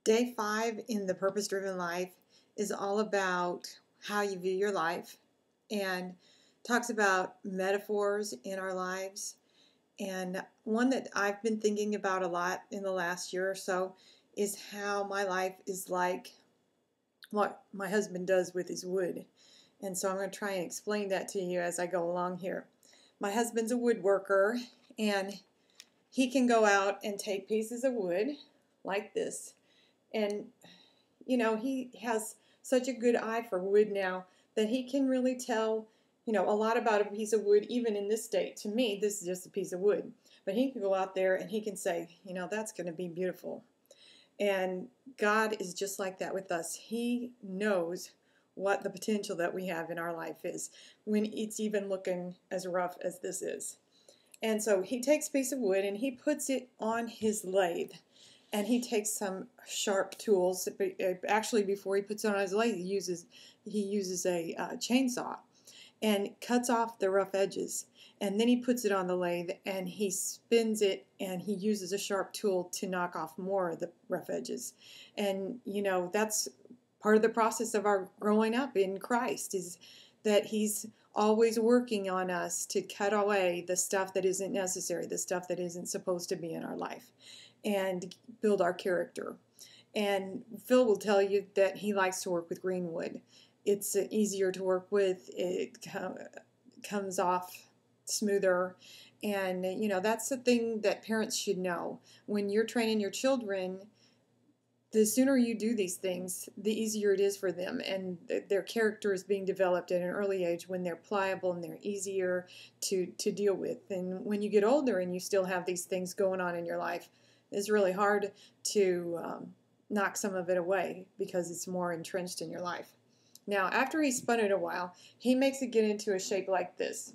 Day 5 in the Purpose Driven Life is all about how you view your life and talks about metaphors in our lives. And one that I've been thinking about a lot in the last year or so is how my life is like what my husband does with his wood. And so I'm going to try and explain that to you as I go along here. My husband's a woodworker, and he can go out and take pieces of wood like this. And, he has such a good eye for wood now that he can really tell, a lot about a piece of wood, even in this state. To me, this is just a piece of wood. But he can go out there and he can say, that's going to be beautiful. And God is just like that with us. He knows what the potential that we have in our life is when it's even looking as rough as this is. And so he takes a piece of wood and he puts it on his lathe. And he takes some sharp tools. Actually, before he puts it on his lathe, he uses a chainsaw and cuts off the rough edges. And then he puts it on the lathe and he spins it, and he uses a sharp tool to knock off more of the rough edges. And, that's part of the process of our growing up in Christ, is that he's always working on us to cut away the stuff that isn't necessary, the stuff that isn't supposed to be in our life, and build our character. And Phil will tell you that he likes to work with green wood. It's easier to work with. It comes off smoother. And, that's the thing that parents should know. When you're training your children, the sooner you do these things, the easier it is for them. And their character is being developed at an early age when they're pliable and they're easier to deal with. And when you get older and you still have these things going on in your life, it's really hard to knock some of it away because it's more entrenched in your life. Now, after he's spun it a while, he makes it get into a shape like this.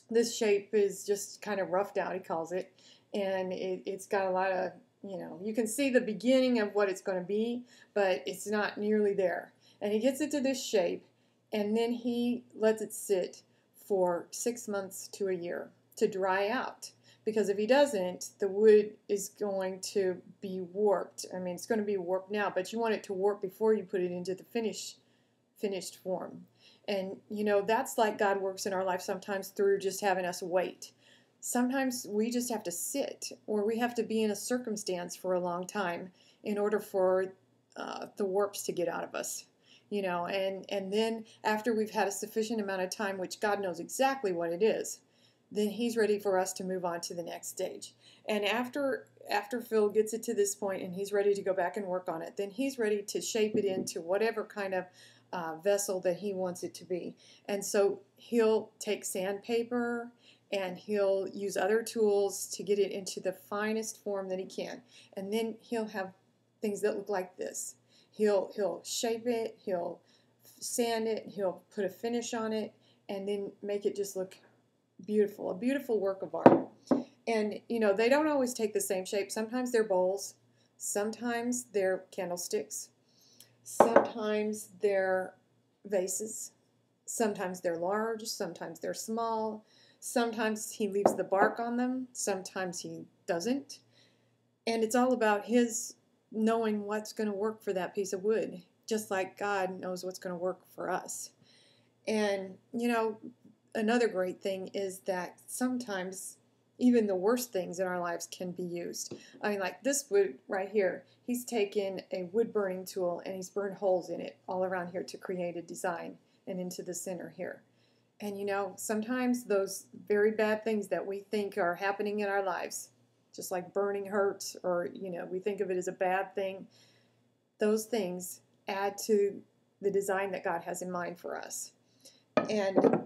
This shape is just kind of roughed out, he calls it, and it's got a lot of, you can see the beginning of what it's going to be, but it's not nearly there. And he gets it to this shape, and then he lets it sit for 6 months to a year to dry out. Because if he doesn't, the wood is going to be warped. I mean, it's going to be warped now, but you want it to warp before you put it into the finished form. And, that's like God works in our life sometimes through just having us wait. Sometimes we just have to sit, or we have to be in a circumstance for a long time in order for the warps to get out of us. And then after we've had a sufficient amount of time, which God knows exactly what it is, then he's ready for us to move on to the next stage. And after Phil gets it to this point and he's ready to go back and work on it, then he's ready to shape it into whatever kind of vessel that he wants it to be. And so he'll take sandpaper and he'll use other tools to get it into the finest form that he can. And then he'll have things that look like this. He'll shape it, he'll sand it, he'll put a finish on it, and then make it just look beautiful, a beautiful work of art. And, they don't always take the same shape. Sometimes they're bowls. Sometimes they're candlesticks. Sometimes they're vases. Sometimes they're large. Sometimes they're small. Sometimes he leaves the bark on them. Sometimes he doesn't. And it's all about his knowing what's going to work for that piece of wood, just like God knows what's going to work for us. And, another great thing is that sometimes even the worst things in our lives can be used. I mean, like this wood right here, he's taken a wood burning tool and he's burned holes in it all around here to create a design and into the center here. And sometimes those very bad things that we think are happening in our lives, just like burning hurts, or, we think of it as a bad thing, those things add to the design that God has in mind for us. And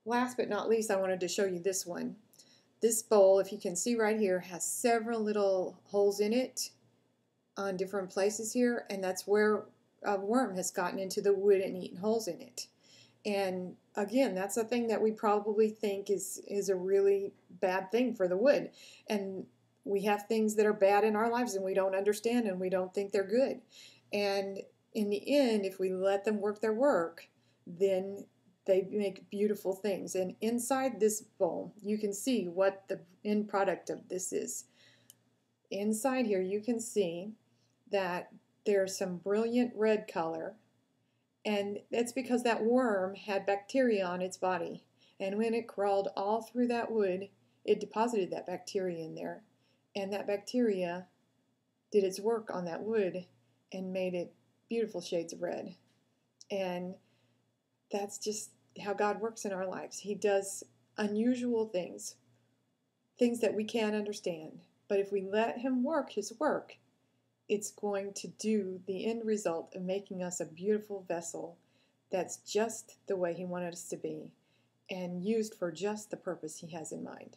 last but not least, I wanted to show you this one. This bowl, if you can see right here, has several little holes in it on different places here, and that's where a worm has gotten into the wood and eaten holes in it. And again, that's a thing that we probably think is a really bad thing for the wood. And we have things that are bad in our lives and we don't understand and we don't think they're good. And in the end, if we let them work their work, then they make beautiful things. And inside this bowl, you can see what the end product of this is. Inside here, you can see that there's some brilliant red color, and it's because that worm had bacteria on its body. And when it crawled all through that wood, it deposited that bacteria in there. And that bacteria did its work on that wood and made it beautiful shades of red. And that's just how God works in our lives. He does unusual things, things that we can't understand. But if we let Him work His work, it's going to do the end result of making us a beautiful vessel that's just the way He wanted us to be and used for just the purpose He has in mind.